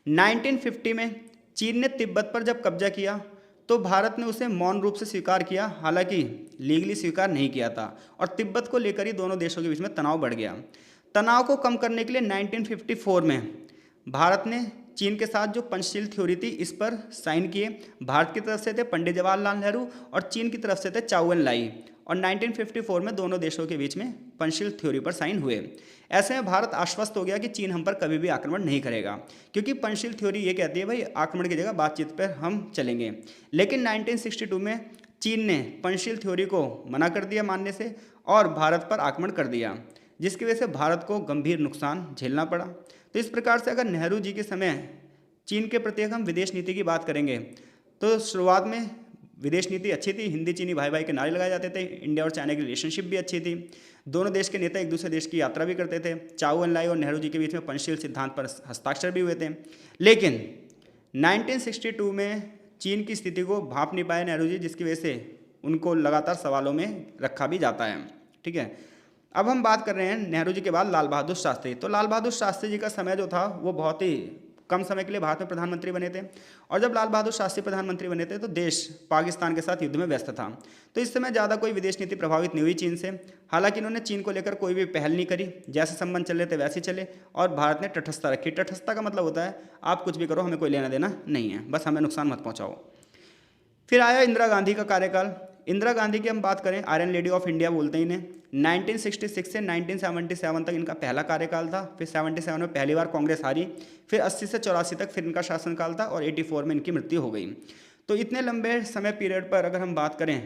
1950 में चीन ने तिब्बत पर जब कब्जा किया तो भारत ने उसे मौन रूप से स्वीकार किया, हालांकि लीगली स्वीकार नहीं किया था, और तिब्बत को लेकर ही दोनों देशों के बीच में तनाव बढ़ गया। तनाव को कम करने के लिए 1954 में भारत ने चीन के साथ जो पंचशील थ्योरी थी इस पर साइन किए। भारत की तरफ से थे पंडित जवाहरलाल नेहरू और चीन की तरफ से थे चाउ एन लाई। और 1954 में दोनों देशों के बीच में पंचशील थ्योरी पर साइन हुए। ऐसे में भारत आश्वस्त हो गया कि चीन हम पर कभी भी आक्रमण नहीं करेगा, क्योंकि पंचशील थ्योरी ये कहती है भाई आक्रमण की जगह बातचीत पर हम चलेंगे। लेकिन 1962 में चीन ने पंचशील थ्योरी को मना कर दिया मानने से और भारत पर आक्रमण कर दिया, जिसकी वजह से भारत को गंभीर नुकसान झेलना पड़ा। तो इस प्रकार से अगर नेहरू जी के समय चीन के प्रति हम विदेश नीति की बात करेंगे तो शुरुआत में विदेश नीति अच्छी थी, हिंदी चीनी भाई भाई के नारे लगाए जाते थे, इंडिया और चाइना की रिलेशनशिप भी अच्छी थी, दोनों देश के नेता एक दूसरे देश की यात्रा भी करते थे, चाउ एन लाई और नेहरू जी के बीच में पंचशील सिद्धांत पर हस्ताक्षर भी हुए थे। लेकिन 1962 में चीन की स्थिति को भांप नहीं पाए नेहरू जी, जिसकी वजह से उनको लगातार सवालों में रखा भी जाता है। ठीक है, अब हम बात कर रहे हैं नेहरू जी के बाद लाल बहादुर शास्त्री। तो लाल बहादुर शास्त्री जी का समय जो था वो बहुत ही कम समय के लिए भारत में प्रधानमंत्री बने थे, और जब लाल बहादुर शास्त्री प्रधानमंत्री बने थे तो देश पाकिस्तान के साथ युद्ध में व्यस्त था। तो इस समय ज़्यादा कोई विदेश नीति प्रभावित नहीं हुई चीन से। हालांकि इन्होंने चीन को लेकर कोई भी पहल नहीं करी, जैसे संबंध चल रहे थे वैसे चले, और भारत ने तटस्थता रखी। तटस्थता का मतलब होता है आप कुछ भी करो, हमें कोई लेना देना नहीं है, बस हमें नुकसान मत पहुँचाओ। फिर आया इंदिरा गांधी का कार्यकाल। इंदिरा गांधी की हम बात करें, आयरन लेडी ऑफ इंडिया बोलते हैं इन्हें। 1966 से 1977 तक इनका पहला कार्यकाल था। फिर 77 में पहली बार कांग्रेस हारी, फिर 80 से 84 तक फिर इनका शासनकाल था, और 84 में इनकी मृत्यु हो गई। तो इतने लंबे समय पीरियड पर अगर हम बात करें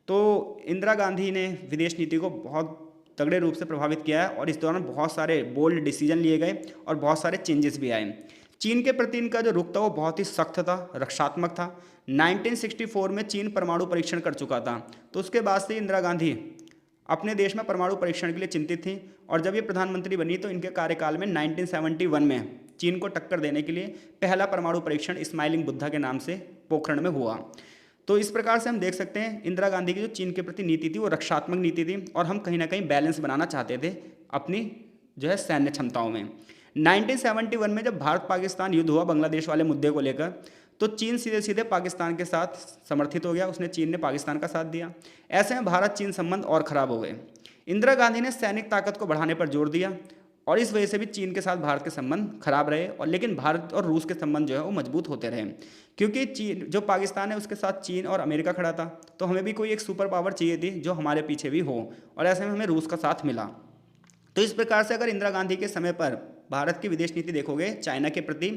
तो इंदिरा गांधी ने विदेश नीति को बहुत तगड़े रूप से प्रभावित किया है, और इस दौरान बहुत सारे बोल्ड डिसीजन लिए गए और बहुत सारे चेंजेस भी आए। चीन के प्रति इनका जो रुख था वो बहुत ही सख्त था, रक्षात्मक था। 1964 में चीन परमाणु परीक्षण कर चुका था, तो उसके बाद से इंदिरा गांधी अपने देश में परमाणु परीक्षण के लिए चिंतित थी, और जब ये प्रधानमंत्री बनी तो इनके कार्यकाल में 1971 में चीन को टक्कर देने के लिए पहला परमाणु परीक्षण स्माइलिंग बुद्धा के नाम से पोखरण में हुआ। तो इस प्रकार से हम देख सकते हैं इंदिरा गांधी की जो चीन के प्रति नीति थी वो रक्षात्मक नीति थी, और हम कहीं ना कहीं बैलेंस बनाना चाहते थे अपनी जो है सैन्य क्षमताओं में। 1971 में जब भारत पाकिस्तान युद्ध हुआ बांग्लादेश वाले मुद्दे को लेकर, तो चीन सीधे सीधे पाकिस्तान के साथ समर्थित हो गया, उसने चीन ने पाकिस्तान का साथ दिया। ऐसे में भारत चीन संबंध और खराब हो गए। इंदिरा गांधी ने सैनिक ताकत को बढ़ाने पर जोर दिया, और इस वजह से भी चीन के साथ भारत के संबंध खराब रहे, और लेकिन भारत और रूस के संबंध जो है वो मजबूत होते रहे, क्योंकि चीन जो पाकिस्तान है उसके साथ चीन और अमेरिका खड़ा था, तो हमें भी कोई एक सुपर पावर चाहिए थी जो हमारे पीछे भी हो, और ऐसे में हमें रूस का साथ मिला। तो इस प्रकार से अगर इंदिरा गांधी के समय पर भारत की विदेश नीति देखोगे चाइना के प्रति,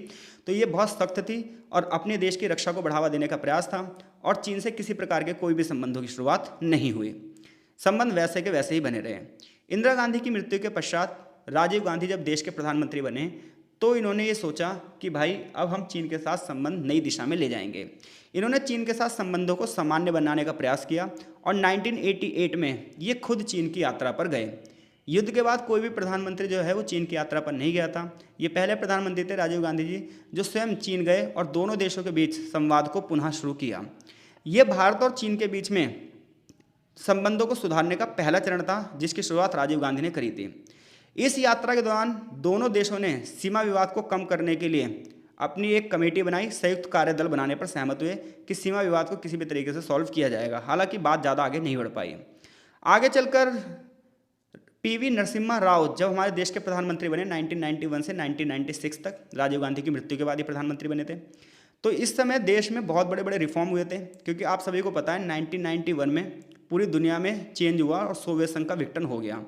तो ये बहुत सख्त थी और अपने देश की रक्षा को बढ़ावा देने का प्रयास था, और चीन से किसी प्रकार के कोई भी संबंधों की शुरुआत नहीं हुई। संबंध वैसे के वैसे ही बने रहे। इंदिरा गांधी की मृत्यु के पश्चात राजीव गांधी जब देश के प्रधानमंत्री बने तो इन्होंने ये सोचा कि भाई अब हम चीन के साथ संबंध नई दिशा में ले जाएंगे। इन्होंने चीन के साथ संबंधों को सामान्य बनाने का प्रयास किया, और 1988 में ये खुद चीन की यात्रा पर गए। युद्ध के बाद कोई भी प्रधानमंत्री जो है वो चीन की यात्रा पर नहीं गया था। ये पहले प्रधानमंत्री थे राजीव गांधी जी जो स्वयं चीन गए और दोनों देशों के बीच संवाद को पुनः शुरू किया। ये भारत और चीन के बीच में संबंधों को सुधारने का पहला चरण था जिसकी शुरुआत राजीव गांधी ने करी थी। इस यात्रा के दौरान दोनों देशों ने सीमा विवाद को कम करने के लिए अपनी एक कमेटी बनाई, संयुक्त कार्य दल बनाने पर सहमत हुए कि सीमा विवाद को किसी भी तरीके से सॉल्व किया जाएगा। हालांकि बात ज़्यादा आगे नहीं बढ़ पाई। आगे चलकर पीवी नरसिम्हा राव जब हमारे देश के प्रधानमंत्री बने 1991 से 1996 तक, राजीव गांधी की मृत्यु के बाद ही प्रधानमंत्री बने थे, तो इस समय देश में बहुत बड़े बड़े रिफॉर्म हुए थे। क्योंकि आप सभी को पता है 1991 में पूरी दुनिया में चेंज हुआ और सोवियत संघ का विघटन हो गया।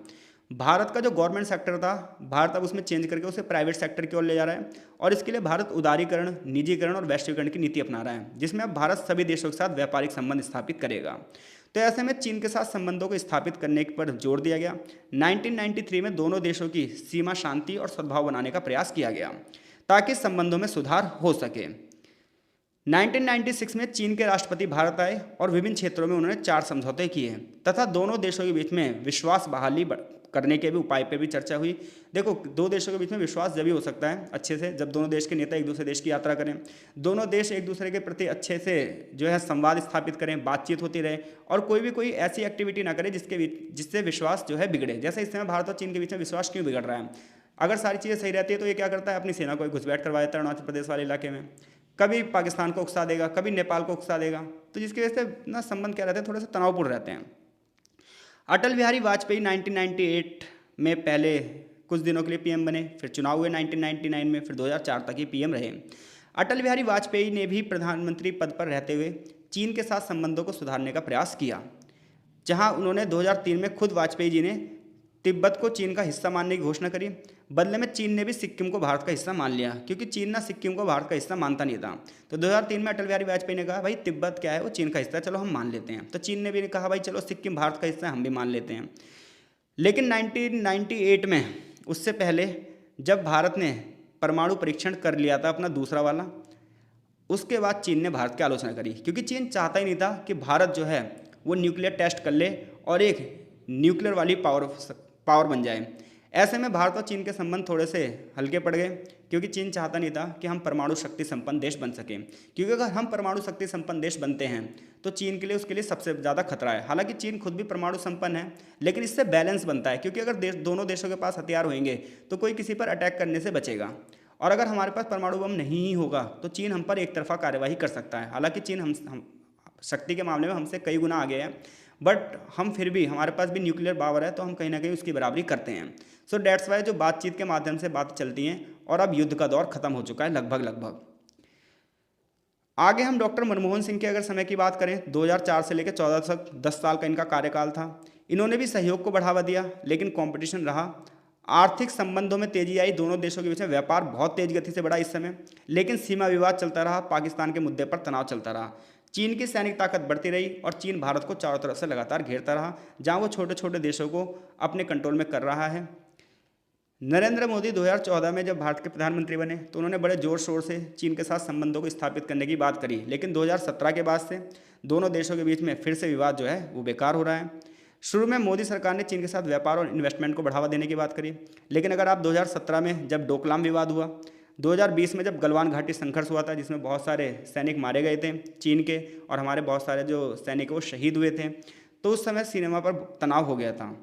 भारत का जो गवर्नमेंट सेक्टर था, भारत अब उसमें चेंज करके उसे प्राइवेट सेक्टर की ओर ले जा रहा है, और इसके लिए भारत उदारीकरण, निजीकरण और वैश्वीकरण की नीति अपना रहा है, जिसमें अब भारत सभी देशों के साथ व्यापारिक संबंध स्थापित करेगा। तो ऐसे में चीन के साथ संबंधों को स्थापित करने पर जोर दिया गया। 1993 में दोनों देशों की सीमा शांति और सद्भाव बनाने का प्रयास किया गया ताकि संबंधों में सुधार हो सके। 1996 में चीन के राष्ट्रपति भारत आए और विभिन्न क्षेत्रों में उन्होंने 4 समझौते किए तथा दोनों देशों के बीच में विश्वास बहाली करने के भी उपाय पर भी चर्चा हुई। देखो, दो देशों के बीच में विश्वास जब ही हो सकता है अच्छे से जब दोनों देश के नेता एक दूसरे देश की यात्रा करें, दोनों देश एक दूसरे के प्रति अच्छे से जो है संवाद स्थापित करें, बातचीत होती रहे, और कोई ऐसी एक्टिविटी ना करे जिससे विश्वास जो है बिगड़े। जैसे इस समय भारत और चीन के बीच में विश्वास क्यों बिगड़ रहा है? अगर सारी चीज़ें सही रहती है तो ये क्या करता है, अपनी सेना को घुसपैठ करवा देता है अरुणाचल प्रदेश वाले इलाके में, कभी पाकिस्तान को उकसा देगा, कभी नेपाल को उकसा देगा, तो जिसकी वजह से ना संबंध क्या रहते हैं, थोड़े से तनावपूर्ण रहते हैं। अटल बिहारी वाजपेयी 1998 में पहले कुछ दिनों के लिए पीएम बने, फिर चुनाव हुए 1999 में, फिर 2004 तक ही पीएम रहे। अटल बिहारी वाजपेयी ने भी प्रधानमंत्री पद पर रहते हुए चीन के साथ संबंधों को सुधारने का प्रयास किया। जहां उन्होंने 2003 में खुद वाजपेयी जी ने तिब्बत को चीन का हिस्सा मानने की घोषणा करी। बदले में चीन ने भी सिक्किम को भारत का हिस्सा मान लिया, क्योंकि चीन ना सिक्किम को भारत का हिस्सा मानता नहीं था। तो 2003 में अटल बिहारी वाजपेयी ने कहा भाई तिब्बत क्या है, वो चीन का हिस्सा है, चलो हम मान लेते हैं। तो चीन ने भी कहा भाई चलो सिक्किम भारत का हिस्सा है, हम भी मान लेते हैं। लेकिन 1998 में, उससे पहले जब भारत ने परमाणु परीक्षण कर लिया था अपना दूसरा वाला, उसके बाद चीन ने भारत की आलोचना करी, क्योंकि चीन चाहता ही नहीं था कि भारत जो है वो न्यूक्लियर टेस्ट कर ले और एक न्यूक्लियर वाली पावर बन जाए। ऐसे में भारत और चीन के संबंध थोड़े से हल्के पड़ गए, क्योंकि चीन चाहता नहीं था कि हम परमाणु शक्ति संपन्न देश बन सकें, क्योंकि अगर हम परमाणु शक्ति संपन्न देश बनते हैं तो चीन के लिए उसके लिए सबसे ज़्यादा खतरा है। हालांकि चीन खुद भी परमाणु संपन्न है, लेकिन इससे बैलेंस बनता है, क्योंकि अगर दोनों देशों के पास हथियार होंगे तो कोई किसी पर अटैक करने से बचेगा, और अगर हमारे पास परमाणु बम नहीं ही होगा तो चीन हम पर एक तरफा कार्यवाही कर सकता है। हालांकि चीन हम शक्ति के मामले में हमसे कई गुना आगे है, बट हम फिर भी, हमारे पास भी न्यूक्लियर पावर है, तो हम कहीं ना कहीं उसकी बराबरी करते हैं। सो डेट्स वाई जो बातचीत के माध्यम से बातें चलती हैं, और अब युद्ध का दौर खत्म हो चुका है लगभग। आगे हम डॉक्टर मनमोहन सिंह के अगर समय की बात करें, 2004 से लेकर 14 तक 10 साल का इनका कार्यकाल था। इन्होंने भी सहयोग को बढ़ावा दिया, लेकिन कंपटीशन रहा। आर्थिक संबंधों में तेजी आई, दोनों देशों के बीच में व्यापार बहुत तेज गति से बढ़ा इस समय, लेकिन सीमा विवाद चलता रहा, पाकिस्तान के मुद्दे पर तनाव चलता रहा। चीन की सैनिक ताकत बढ़ती रही और चीन भारत को चारों तरफ से लगातार घेरता रहा, जहां वो छोटे छोटे देशों को अपने कंट्रोल में कर रहा है। नरेंद्र मोदी 2014 में जब भारत के प्रधानमंत्री बने तो उन्होंने बड़े जोर शोर से चीन के साथ संबंधों को स्थापित करने की बात करी, लेकिन 2017 के बाद से दोनों देशों के बीच में फिर से विवाद जो है वो बेकार हो रहा है। शुरू में मोदी सरकार ने चीन के साथ व्यापार और इन्वेस्टमेंट को बढ़ावा देने की बात करी, लेकिन अगर आप 2017 में जब डोकलाम विवाद हुआ, 2020 में जब गलवान घाटी संघर्ष हुआ था जिसमें बहुत सारे सैनिक मारे गए थे चीन के, और हमारे बहुत सारे जो सैनिक वो शहीद हुए थे, तो उस समय सीमा पर तनाव हो गया था,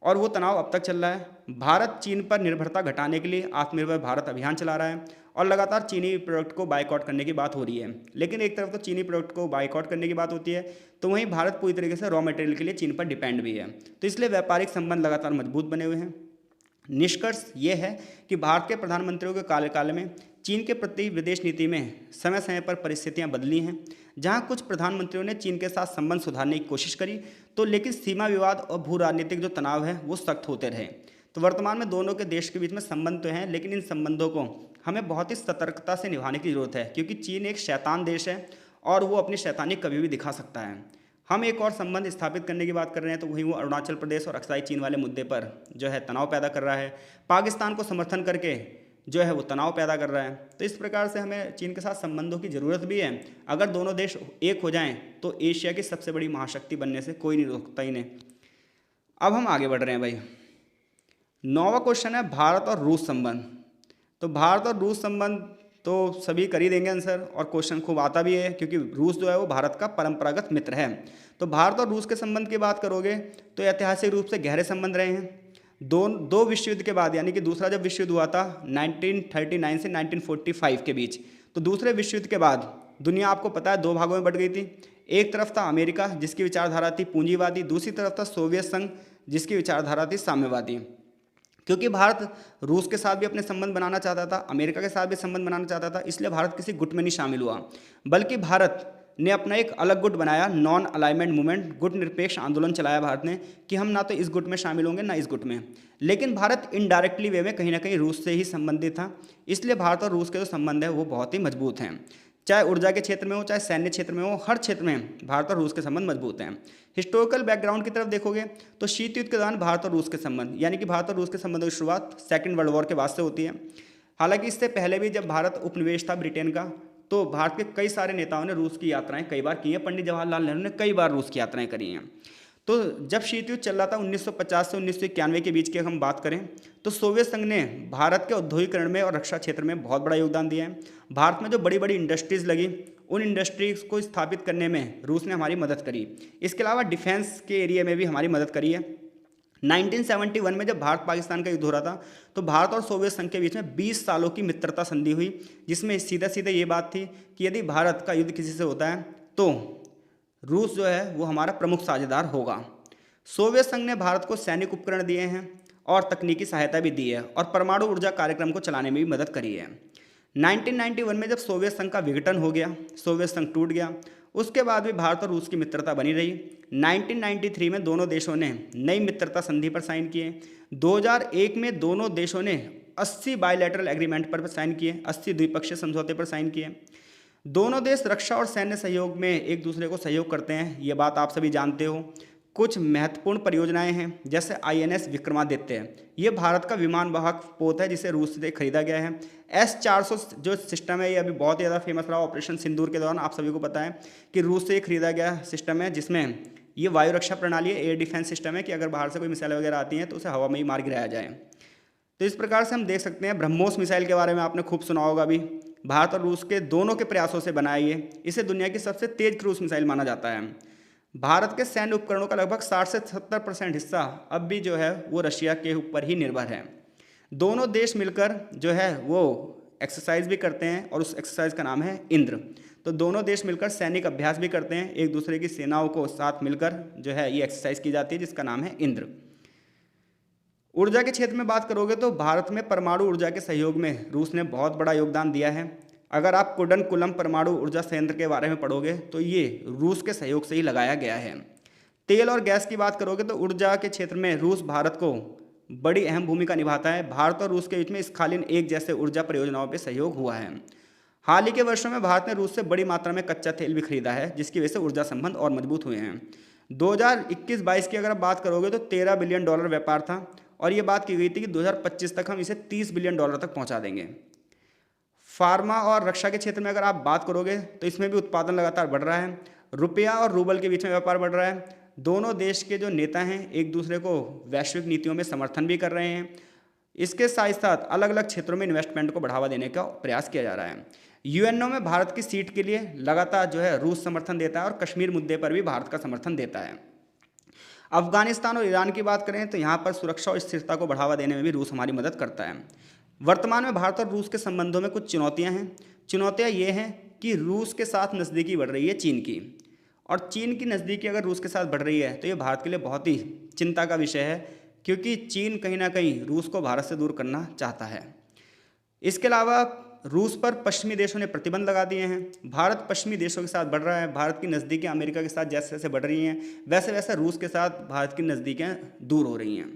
और वो तनाव अब तक चल रहा है। भारत चीन पर निर्भरता घटाने के लिए आत्मनिर्भर भारत अभियान चला रहा है, और लगातार चीनी प्रोडक्ट को बाइकआउट करने की बात हो रही है। लेकिन एक तरफ तो चीनी प्रोडक्ट को बाइकआउट करने की बात होती है, तो वहीं भारत पूरी तरीके से रॉ मटेरियल के लिए चीन पर डिपेंड भी है, तो इसलिए व्यापारिक संबंध लगातार मजबूत बने हुए हैं। निष्कर्ष ये है कि भारत के प्रधानमंत्रियों के कार्यकाल में चीन के प्रति विदेश नीति में समय समय पर परिस्थितियां बदली हैं, जहां कुछ प्रधानमंत्रियों ने चीन के साथ संबंध सुधारने की कोशिश करी, तो लेकिन सीमा विवाद और भू राजनीतिक जो तनाव है वो सख्त होते रहे। तो वर्तमान में दोनों के देश के बीच में संबंध तो हैं, लेकिन इन संबंधों को हमें बहुत ही सतर्कता से निभाने की जरूरत है, क्योंकि चीन एक शैतान देश है और वो अपनी शैतानी कभी भी दिखा सकता है। हम एक और संबंध स्थापित करने की बात कर रहे हैं, तो वही वो अरुणाचल प्रदेश और अक्साई चीन वाले मुद्दे पर जो है तनाव पैदा कर रहा है, पाकिस्तान को समर्थन करके जो है वो तनाव पैदा कर रहा है। तो इस प्रकार से हमें चीन के साथ संबंधों की ज़रूरत भी है। अगर दोनों देश एक हो जाएं तो एशिया की सबसे बड़ी महाशक्ति बनने से कोई नहीं रोकता इन्हें। अब हम आगे बढ़ रहे हैं भाई। 9वां क्वेश्चन है भारत और रूस संबंध। तो भारत और रूस संबंध तो सभी कर ही देंगे आंसर, और क्वेश्चन खूब आता भी है, क्योंकि रूस जो है वो भारत का परंपरागत मित्र है। तो भारत और रूस के संबंध की बात करोगे तो ऐतिहासिक रूप से गहरे संबंध रहे हैं। दो विश्व युद्ध के बाद, यानी कि दूसरा जब विश्व युद्ध हुआ था 1939 से 1945 के बीच, तो दूसरे विश्व युद्ध के बाद दुनिया आपको पता है दो भागों में बट गई थी। एक तरफ था अमेरिका जिसकी विचारधारा थी पूंजीवादी, दूसरी तरफ था सोवियत संघ जिसकी विचारधारा थी साम्यवादी। क्योंकि भारत रूस के साथ भी अपने संबंध बनाना चाहता था, अमेरिका के साथ भी संबंध बनाना चाहता था, इसलिए भारत किसी गुट में नहीं शामिल हुआ, बल्कि भारत ने अपना एक अलग गुट बनाया, नॉन अलाइनमेंट मूवमेंट, गुट निरपेक्ष आंदोलन चलाया भारत ने कि हम ना तो इस गुट में शामिल होंगे ना इस गुट में। लेकिन भारत इनडायरेक्टली वे में कहीं ना कहीं रूस से ही संबंधित था, इसलिए भारत और रूस के जो संबंध है वो बहुत ही मजबूत हैं। चाहे ऊर्जा के क्षेत्र में हो, चाहे सैन्य क्षेत्र में हो, हर क्षेत्र में भारत और रूस के संबंध मजबूत हैं। हिस्टोरिकल बैकग्राउंड की तरफ देखोगे तो शीत युद्ध के दौरान भारत और रूस के संबंध, यानी कि भारत और रूस के संबंधों की शुरुआत सेकंड वर्ल्ड वॉर के बाद से होती है। हालांकि इससे पहले भी जब भारत उपनिवेश था ब्रिटेन का, तो भारत के कई सारे नेताओं ने रूस की यात्राएं कई बार की हैं। पंडित जवाहरलाल नेहरू ने कई बार रूस की यात्राएं करी हैं। तो जब शीत युद्ध चल रहा था 1950 से 1991 के बीच की हम बात करें, तो सोवियत संघ ने भारत के औद्योगिकरण में और रक्षा क्षेत्र में बहुत बड़ा योगदान दिया है। भारत में जो बड़ी बड़ी इंडस्ट्रीज़ लगी, उन इंडस्ट्रीज़ को स्थापित करने में रूस ने हमारी मदद करी। इसके अलावा डिफेंस के एरिया में भी हमारी मदद करी है। 1971 में जब भारत पाकिस्तान का युद्ध हो रहा था, तो भारत और सोवियत संघ के बीच में 20 सालों की मित्रता संधि हुई, जिसमें सीधा सीधा ये बात थी कि यदि भारत का युद्ध किसी से होता है तो रूस जो है वो हमारा प्रमुख साझेदार होगा। सोवियत संघ ने भारत को सैनिक उपकरण दिए हैं और तकनीकी सहायता भी दी है, और परमाणु ऊर्जा कार्यक्रम को चलाने में भी मदद करी है। 1991 में जब सोवियत संघ का विघटन हो गया, सोवियत संघ टूट गया, उसके बाद भी भारत और रूस की मित्रता बनी रही। 1993 में दोनों देशों ने नई मित्रता संधि पर साइन किए। 2001 में दोनों देशों ने 80 बायलैटरल एग्रीमेंट पर साइन किए, 80 द्विपक्षीय समझौते पर साइन किए। दोनों देश रक्षा और सैन्य सहयोग में एक दूसरे को सहयोग करते हैं, ये बात आप सभी जानते हो। कुछ महत्वपूर्ण परियोजनाएं हैं जैसे INS विक्रमादित्य, ये भारत का विमान वाहक पोत है जिसे रूस से खरीदा गया है। S-400 जो सिस्टम है ये अभी बहुत ही ज़्यादा फेमस रहा ऑपरेशन सिंदूर के दौरान, आप सभी को पता है कि रूस से खरीदा गया सिस्टम है, जिसमें ये वायु रक्षा प्रणाली है, एयर डिफेंस सिस्टम है कि अगर बाहर से कोई मिसाइल वगैरह आती हैं तो उसे हवा में ही मार गिराया जाए। तो इस प्रकार से हम देख सकते हैं। ब्रह्मोस मिसाइल के बारे में आपने खूब सुना होगा अभी, भारत और रूस के दोनों के प्रयासों से बनाया ये, इसे दुनिया की सबसे तेज क्रूज मिसाइल माना जाता है। भारत के सैन्य उपकरणों का लगभग 60 से 70% हिस्सा अब भी जो है वो रशिया के ऊपर ही निर्भर है। दोनों देश मिलकर जो है वो एक्सरसाइज भी करते हैं और उस एक्सरसाइज का नाम है इंद्र। तो दोनों देश मिलकर सैनिक अभ्यास भी करते हैं, एक दूसरे की सेनाओं को साथ मिलकर जो है ये एक्सरसाइज की जाती है जिसका नाम है इंद्र। ऊर्जा के क्षेत्र में बात करोगे तो भारत में परमाणु ऊर्जा के सहयोग में रूस ने बहुत बड़ा योगदान दिया है। अगर आप कुडनकुलम परमाणु ऊर्जा संयंत्र के बारे में पढ़ोगे तो ये रूस के सहयोग से ही लगाया गया है। तेल और गैस की बात करोगे तो ऊर्जा के क्षेत्र में रूस भारत को बड़ी अहम भूमिका निभाता है। भारत और रूस के बीच में स्खालिन एक जैसे ऊर्जा परियोजनाओं पर सहयोग हुआ है। हाल ही के वर्षों में भारत ने रूस से बड़ी मात्रा में कच्चा तेल भी खरीदा है, जिसकी वजह से ऊर्जा संबंध और मजबूत हुए हैं। 2021-22 की अगर आप बात करोगे तो $13 बिलियन व्यापार था और ये बात की गई थी कि 2025 तक हम इसे $30 बिलियन तक पहुंचा देंगे। फार्मा और रक्षा के क्षेत्र में अगर आप बात करोगे तो इसमें भी उत्पादन लगातार बढ़ रहा है। रुपया और रूबल के बीच में व्यापार बढ़ रहा है। दोनों देश के जो नेता हैं एक दूसरे को वैश्विक नीतियों में समर्थन भी कर रहे हैं। इसके साथ साथ अलग अलग क्षेत्रों में इन्वेस्टमेंट को बढ़ावा देने का प्रयास किया जा रहा है। UNO में भारत की सीट के लिए लगातार जो है रूस समर्थन देता है और कश्मीर मुद्दे पर भी भारत का समर्थन देता है। अफगानिस्तान और ईरान की बात करें तो यहाँ पर सुरक्षा और स्थिरता को बढ़ावा देने में भी रूस हमारी मदद करता है। वर्तमान में भारत और रूस के संबंधों में कुछ चुनौतियाँ हैं। चुनौतियाँ ये हैं कि रूस के साथ नज़दीकी बढ़ रही है चीन की, और चीन की नज़दीकी अगर रूस के साथ बढ़ रही है तो ये भारत के लिए बहुत ही चिंता का विषय है, क्योंकि चीन कहीं ना कहीं रूस को भारत से दूर करना चाहता है। इसके अलावा रूस पर पश्चिमी देशों ने प्रतिबंध लगा दिए हैं। भारत पश्चिमी देशों के साथ बढ़ रहा है। भारत की नज़दीकियाँ अमेरिका के साथ जैसे जैसे बढ़ रही हैं वैसे वैसे रूस के साथ भारत की नज़दीकियाँ दूर हो रही हैं।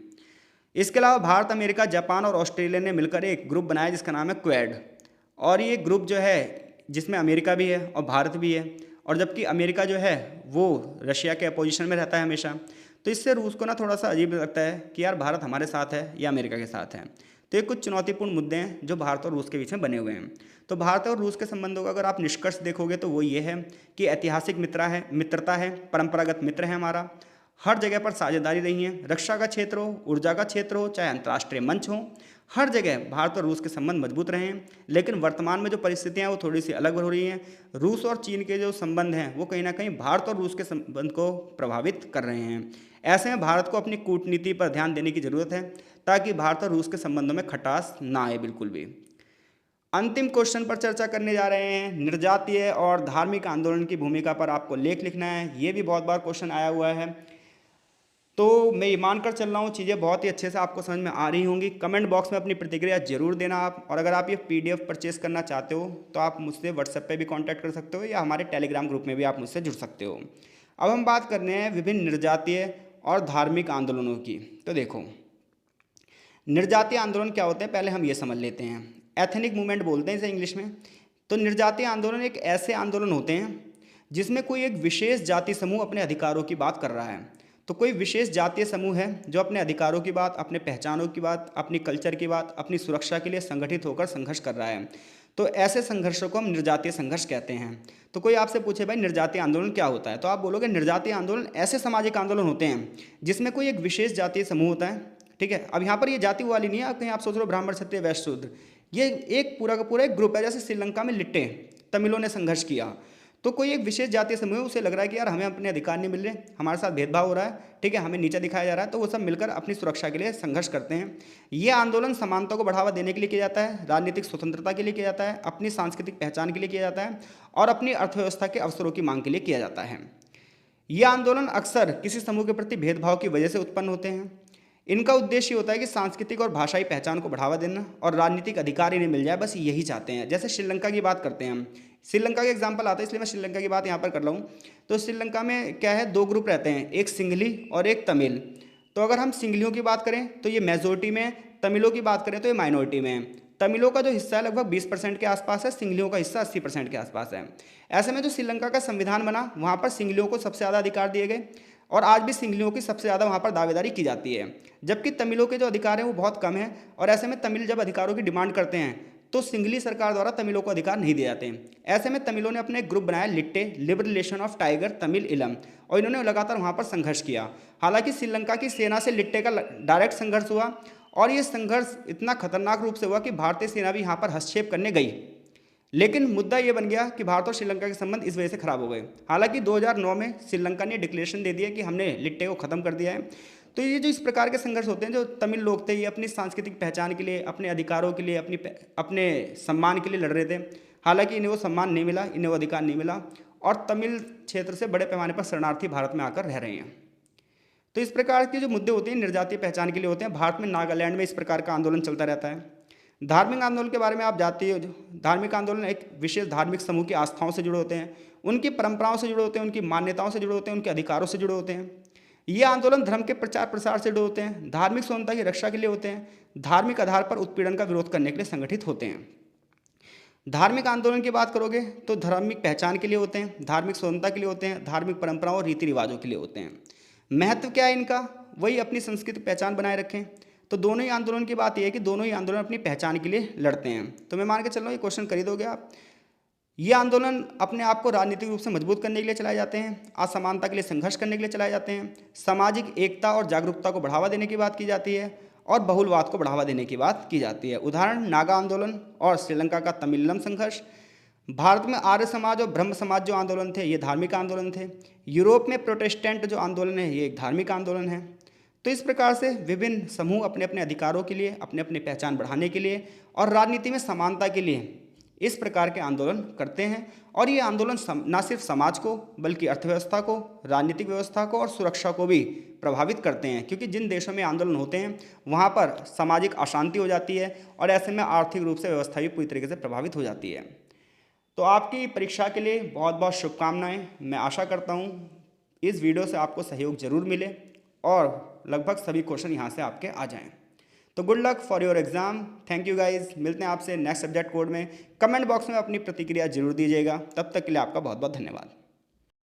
इसके अलावा भारत, अमेरिका, जापान और ऑस्ट्रेलिया ने मिलकर एक ग्रुप बनाया जिसका नाम है क्वेड, और ये ग्रुप जो है जिसमें अमेरिका भी है और भारत भी है, और जबकि अमेरिका जो है वो रशिया के अपोजिशन में रहता है हमेशा। तो इससे रूस को ना थोड़ा सा अजीब लगता है कि यार भारत हमारे साथ है या अमेरिका के साथ है। तो ये कुछ चुनौतीपूर्ण मुद्दे हैं जो भारत और रूस के बीच में बने हुए हैं। तो भारत और रूस के संबंधों का अगर आप निष्कर्ष देखोगे तो वो ये है कि ऐतिहासिक मित्रता है, परंपरागत मित्र है हमारा, हर जगह पर साझेदारी रही है। रक्षा का क्षेत्र हो, ऊर्जा का क्षेत्र हो, चाहे अंतर्राष्ट्रीय मंच हो, हर जगह भारत और रूस के संबंध मजबूत रहे हैं। लेकिन वर्तमान में जो परिस्थितियां हैं वो थोड़ी सी अलग हो रही हैं। रूस और चीन के जो संबंध हैं वो कहीं ना कहीं भारत और रूस के संबंध को प्रभावित कर रहे हैं। ऐसे में भारत को अपनी कूटनीति पर ध्यान देने की जरूरत है ताकि भारत और रूस के संबंधों में खटास ना आए बिल्कुल भी। अंतिम क्वेश्चन पर चर्चा करने जा रहे हैं। निर्जातीय और धार्मिक आंदोलन की भूमिका पर आपको लेख लिखना है। ये भी बहुत बार क्वेश्चन आया हुआ है, तो मैं ये मानकर चल रहा हूँ चीज़ें बहुत ही अच्छे से आपको समझ में आ रही होंगी। कमेंट बॉक्स में अपनी प्रतिक्रिया जरूर देना आप, और अगर आप ये PDF परचेस करना चाहते हो तो आप मुझसे व्हाट्सएप पे भी कांटेक्ट कर सकते हो या हमारे टेलीग्राम ग्रुप में भी आप मुझसे जुड़ सकते हो। अब हम बात करने हैं विभिन्न निर्जातीय और धार्मिक आंदोलनों की। तो देखो, निर्जातीय आंदोलन क्या होते हैं पहले हम ये समझ लेते हैं। एथनिक मूवमेंट बोलते हैं इसे इंग्लिश में। तो निर्जातीय आंदोलन एक ऐसे आंदोलन होते हैं जिसमें कोई एक विशेष जाति समूह अपने अधिकारों की बात कर रहा है। तो कोई विशेष जातीय समूह है जो अपने अधिकारों की बात, अपने पहचानों की बात, अपनी कल्चर की बात, अपनी सुरक्षा के लिए संगठित होकर संघर्ष कर रहा है। तो ऐसे संघर्षों को हम निर्जातीय संघर्ष कहते हैं। तो कोई आपसे पूछे भाई निर्जातीय आंदोलन क्या होता है, तो आप बोलोगे निर्जातीय आंदोलन ऐसे सामाजिक आंदोलन होते हैं जिसमें कोई एक विशेष जातीय समूह होता है। ठीक है, अब यहाँ पर ये जाति वाली नहीं है, कहीं आप सोच रहे हो ब्राह्मण, क्षत्रिय, वैश्य, शूद्र, ये एक पूरा का पूरा एक ग्रुप है। जैसे श्रीलंका में लिट्टे तमिलों ने संघर्ष किया, तो कोई एक विशेष जातीय समूह उसे लग रहा है कि यार हमें अपने अधिकार नहीं मिल रहे, हमारे साथ भेदभाव हो रहा है, ठीक है, हमें नीचा दिखाया जा रहा है, तो वो सब मिलकर अपनी सुरक्षा के लिए संघर्ष करते हैं। ये आंदोलन समानता को बढ़ावा देने के लिए किया जाता है, राजनीतिक स्वतंत्रता के लिए किया जाता है, अपनी सांस्कृतिक पहचान के लिए किया जाता है और अपनी अर्थव्यवस्था के अवसरों की मांग के लिए किया जाता है। ये आंदोलन अक्सर किसी समूह के प्रति भेदभाव की वजह से उत्पन्न होते हैं। इनका उद्देश्य होता है कि सांस्कृतिक और भाषाई पहचान को बढ़ावा देना और राजनीतिक अधिकार इन्हें मिल जाए, बस यही चाहते हैं। जैसे श्रीलंका की बात करते हैं हम, श्रीलंका का एग्जाम्पल आता है इसलिए मैं श्रीलंका की बात यहाँ पर कर रहा हूँ। तो श्रीलंका में क्या है, दो ग्रुप रहते हैं, एक सिंघली और एक तमिल। तो अगर हम सिंघलियों की बात करें तो ये मेजोरिटी में, तमिलों की बात करें तो ये माइनॉरिटी में है। तमिलों का जो हिस्सा है लगभग 20% के आसपास है, सिंघलियों का हिस्सा 80% के आसपास है। ऐसे में जो श्रीलंका का संविधान बना वहाँ पर सिंघलियों को सबसे ज़्यादा अधिकार दिए गए और आज भी सिंघलियों की सबसे ज़्यादा वहाँ पर दावेदारी की जाती है, जबकि तमिलों के जो अधिकार हैं वो बहुत कम है। और ऐसे में तमिल जब अधिकारों की डिमांड करते हैं तो सिंघली सरकार द्वारा तमिलों को अधिकार नहीं दिए जाते हैं। ऐसे में तमिलों ने अपने एक ग्रुप बनाया, लिट्टे लिबरेशन ऑफ टाइगर तमिल इलम, और इन्होंने लगातार वहाँ पर संघर्ष किया। हालांकि श्रीलंका की सेना से लिट्टे का डायरेक्ट संघर्ष हुआ और ये संघर्ष इतना खतरनाक रूप से हुआ कि भारतीय सेना भी यहाँ पर हस्तक्षेप करने गई, लेकिन मुद्दा ये बन गया कि भारत और श्रीलंका के संबंध इस वजह से खराब हो गए। हालांकि 2009 में श्रीलंका ने डिक्लेरेशन दे दिया कि हमने लिट्टे को ख़त्म कर दिया है। तो ये जो इस प्रकार के संघर्ष होते हैं, जो तमिल लोग थे ये अपनी सांस्कृतिक पहचान के लिए, अपने अधिकारों के लिए, अपने सम्मान के लिए लड़ रहे थे। हालांकि इन्हें वो सम्मान नहीं मिला, इन्हें वो अधिकार नहीं मिला और तमिल क्षेत्र से बड़े पैमाने पर शरणार्थी भारत में आकर रह रहे हैं। तो इस प्रकार के जो मुद्दे होते हैं निर्जातीय पहचान के लिए होते हैं। भारत में नागालैंड में इस प्रकार का आंदोलन चलता रहता है। धार्मिक आंदोलन के बारे में आप जानते हो, धार्मिक आंदोलन एक विशेष धार्मिक समूह की आस्थाओं से जुड़े होते हैं, उनकी परंपराओं से जुड़े होते हैं, उनकी मान्यताओं से जुड़े होते हैं, उनके अधिकारों से जुड़े होते हैं। ये आंदोलन धर्म के प्रचार प्रसार से जुड़े होते हैं, धार्मिक स्वतंत्रता की रक्षा के लिए होते हैं, धार्मिक आधार पर उत्पीड़न का विरोध करने के लिए संगठित होते हैं। धार्मिक आंदोलन की बात करोगे तो धार्मिक पहचान के लिए होते हैं, धार्मिक स्वतंत्रता के लिए होते हैं, धार्मिक परंपराओं और रीति रिवाजों के लिए होते हैं। महत्व क्या है इनका, वही अपनी सांस्कृतिक पहचान बनाए रखें। तो दोनों ही आंदोलन की बात यह है कि दोनों ही आंदोलन अपनी पहचान के लिए लड़ते हैं। तो मैं मान के चल रहा हूँ ये क्वेश्चन कर ही दोगे आप। ये आंदोलन अपने आप को राजनीतिक रूप से मजबूत करने के लिए चलाए जाते हैं, असमानता के लिए संघर्ष करने के लिए चलाए जाते हैं, सामाजिक एकता और जागरूकता को बढ़ावा देने की बात की जाती है और बहुलवाद को बढ़ावा देने की बात की जाती है। उदाहरण नागा आंदोलन और श्रीलंका का तमिलम संघर्ष। भारत में आर्य समाज और ब्रह्म समाज जो आंदोलन थे ये धार्मिक आंदोलन थे। यूरोप में प्रोटेस्टेंट जो आंदोलन है ये एक धार्मिक आंदोलन है। तो इस प्रकार से विभिन्न समूह अपने अपने अधिकारों के लिए, अपने अपनी पहचान बढ़ाने के लिए और राजनीति में समानता के लिए इस प्रकार के आंदोलन करते हैं। और ये आंदोलन न सिर्फ समाज को बल्कि अर्थव्यवस्था को, राजनीतिक व्यवस्था को और सुरक्षा को भी प्रभावित करते हैं, क्योंकि जिन देशों में आंदोलन होते हैं वहाँ पर सामाजिक अशांति हो जाती है और ऐसे में आर्थिक रूप से व्यवस्था भी पूरी तरीके से प्रभावित हो जाती है। तो आपकी परीक्षा के लिए बहुत बहुत शुभकामनाएं। मैं आशा करता हूँ इस वीडियो से आपको सहयोग जरूर मिले और लगभग सभी क्वेश्चन यहाँ से आपके आ जाएं। तो good luck for your exam. Thank you guys. मिलते हैं आपसे नेक्स्ट सब्जेक्ट कोड में। कमेंट बॉक्स में अपनी प्रतिक्रिया जरूर दीजिएगा। तब तक के लिए आपका बहुत बहुत धन्यवाद।